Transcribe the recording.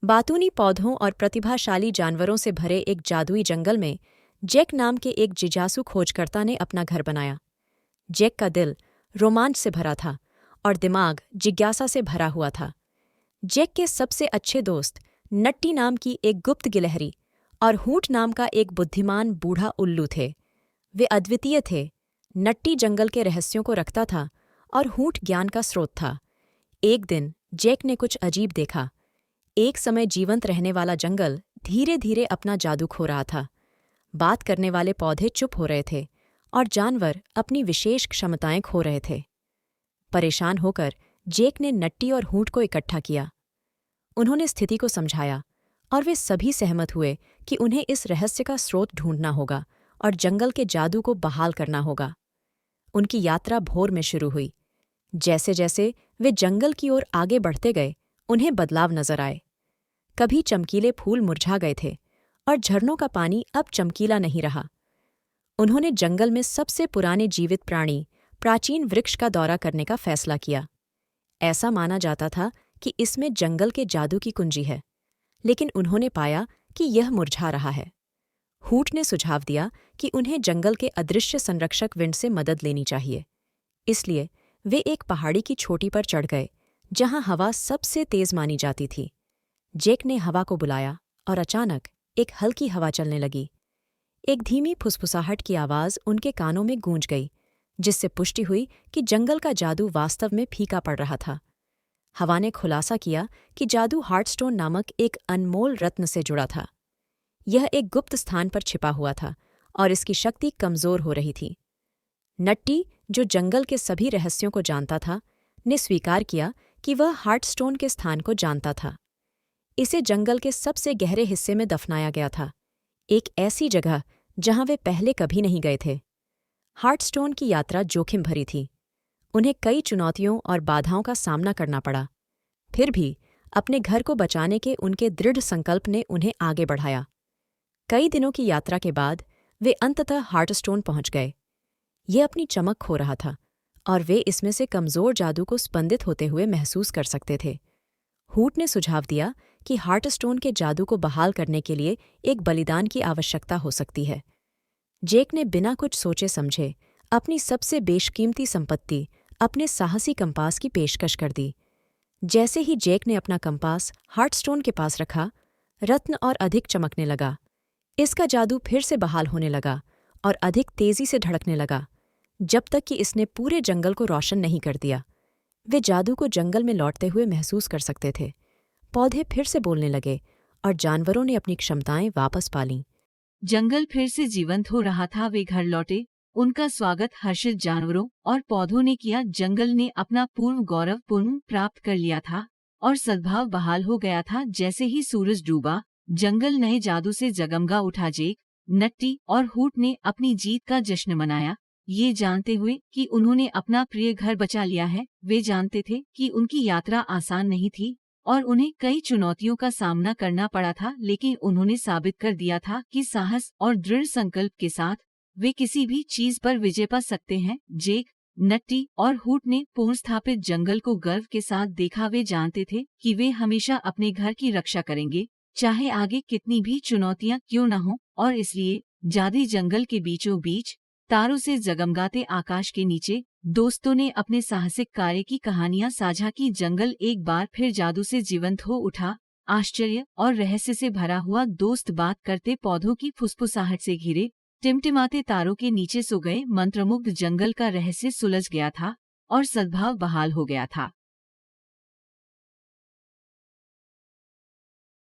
बातूनी पौधों और प्रतिभाशाली जानवरों से भरे एक जादुई जंगल में जैक नाम के एक जिज्ञासु खोजकर्ता ने अपना घर बनाया। जैक का दिल रोमांच से भरा था और दिमाग जिज्ञासा से भरा हुआ था। जैक के सबसे अच्छे दोस्त नट्टी नाम की एक गुप्त गिलहरी और हूट नाम का एक बुद्धिमान बूढ़ा उल्लू थे। वे अद्वितीय थे। नट्टी जंगल के रहस्यों को रखता था और हूट ज्ञान का स्रोत था। एक दिन जैक ने कुछ अजीब देखा। एक समय जीवंत रहने वाला जंगल धीरे धीरे अपना जादू खो रहा था। बात करने वाले पौधे चुप हो रहे थे और जानवर अपनी विशेष क्षमताएं खो रहे थे। परेशान होकर जैक ने नट्टी और हूट को इकट्ठा किया। उन्होंने स्थिति को समझाया और वे सभी सहमत हुए कि उन्हें इस रहस्य का स्रोत ढूंढना होगा और जंगल के जादू को बहाल करना होगा। उनकी यात्रा भोर में शुरू हुई। जैसे जैसे वे जंगल की ओर आगे बढ़ते गए, उन्हें बदलाव नजर आए। कभी चमकीले फूल मुरझा गए थे और झरनों का पानी अब चमकीला नहीं रहा। उन्होंने जंगल में सबसे पुराने जीवित प्राणी प्राचीन वृक्ष का दौरा करने का फैसला किया। ऐसा माना जाता था कि इसमें जंगल के जादू की कुंजी है, लेकिन उन्होंने पाया कि यह मुरझा रहा है। हूट ने सुझाव दिया कि उन्हें जंगल के अदृश्य संरक्षक विंड से मदद लेनी चाहिए। इसलिए वे एक पहाड़ी की चोटी पर चढ़ गए, जहां हवा सबसे तेज मानी जाती थी। जैक ने हवा को बुलाया और अचानक एक हल्की हवा चलने लगी। एक धीमी फुसफुसाहट की आवाज़ उनके कानों में गूंज गई, जिससे पुष्टि हुई कि जंगल का जादू वास्तव में फीका पड़ रहा था। हवा ने खुलासा किया कि जादू हार्टस्टोन नामक एक अनमोल रत्न से जुड़ा था। यह एक गुप्त स्थान पर छिपा हुआ था और इसकी शक्ति कमज़ोर हो रही थी। नट्टी, जो जंगल के सभी रहस्यों को जानता था, ने स्वीकार किया कि वह हार्टस्टोन के स्थान को जानता था। इसे जंगल के सबसे गहरे हिस्से में दफनाया गया था, एक ऐसी जगह जहां वे पहले कभी नहीं गए थे। हार्टस्टोन की यात्रा जोखिम भरी थी। उन्हें कई चुनौतियों और बाधाओं का सामना करना पड़ा। फिर भी अपने घर को बचाने के उनके दृढ़ संकल्प ने उन्हें आगे बढ़ाया। कई दिनों की यात्रा के बाद वे अंततः हार्टस्टोन पहुंच गए। ये अपनी चमक खो रहा था और वे इसमें से कमज़ोर जादू को स्पंदित होते हुए महसूस कर सकते थे। हूट ने सुझाव दिया कि हार्टस्टोन के जादू को बहाल करने के लिए एक बलिदान की आवश्यकता हो सकती है। जैक ने बिना कुछ सोचे समझे अपनी सबसे बेशकीमती संपत्ति, अपने साहसी कंपास की पेशकश कर दी। जैसे ही जैक ने अपना कंपास हार्टस्टोन के पास रखा, रत्न और अधिक चमकने लगा। इसका जादू फिर से बहाल होने लगा और अधिक तेजी से धड़कने लगा, जब तक कि इसने पूरे जंगल को रोशन नहीं कर दिया। वे जादू को जंगल में लौटते हुए महसूस कर सकते थे। पौधे फिर से बोलने लगे और जानवरों ने अपनी क्षमताएं वापस पा लीं। जंगल फिर से जीवंत हो रहा था। वे घर लौटे। उनका स्वागत हर्षित जानवरों और पौधों ने किया। जंगल ने अपना पूर्व गौरव पुनः प्राप्त कर लिया था और सद्भाव बहाल हो गया था। जैसे ही सूरज डूबा, जंगल नए जादू से जगमगा उठा। जैक, नट्टी और हूट ने अपनी जीत का जश्न मनाया, ये जानते हुए कि उन्होंने अपना प्रिय घर बचा लिया है। वे जानते थे कि उनकी यात्रा आसान नहीं थी और उन्हें कई चुनौतियों का सामना करना पड़ा था, लेकिन उन्होंने साबित कर दिया था कि साहस और दृढ़ संकल्प के साथ वे किसी भी चीज पर विजय पा सकते हैं। जैक, नट्टी और हूट ने पुनर्स्थापित जंगल को गर्व के साथ देखा। वे जानते थे कि वे हमेशा अपने घर की रक्षा करेंगे, चाहे आगे कितनी भी चुनौतियां क्यों न हों। और इसलिए जादी जंगल के बीचों बीच तारों से जगमगाते आकाश के नीचे दोस्तों ने अपने साहसिक कार्य की कहानियां साझा की। जंगल एक बार फिर जादू से जीवंत हो उठा। आश्चर्य और रहस्य से भरा हुआ दोस्त बात करते पौधों की फुसफुसाहट से घिरे टिमटिमाते तारों के नीचे सो गए। मंत्रमुग्ध जंगल का रहस्य सुलझ गया था और सद्भाव बहाल हो गया था।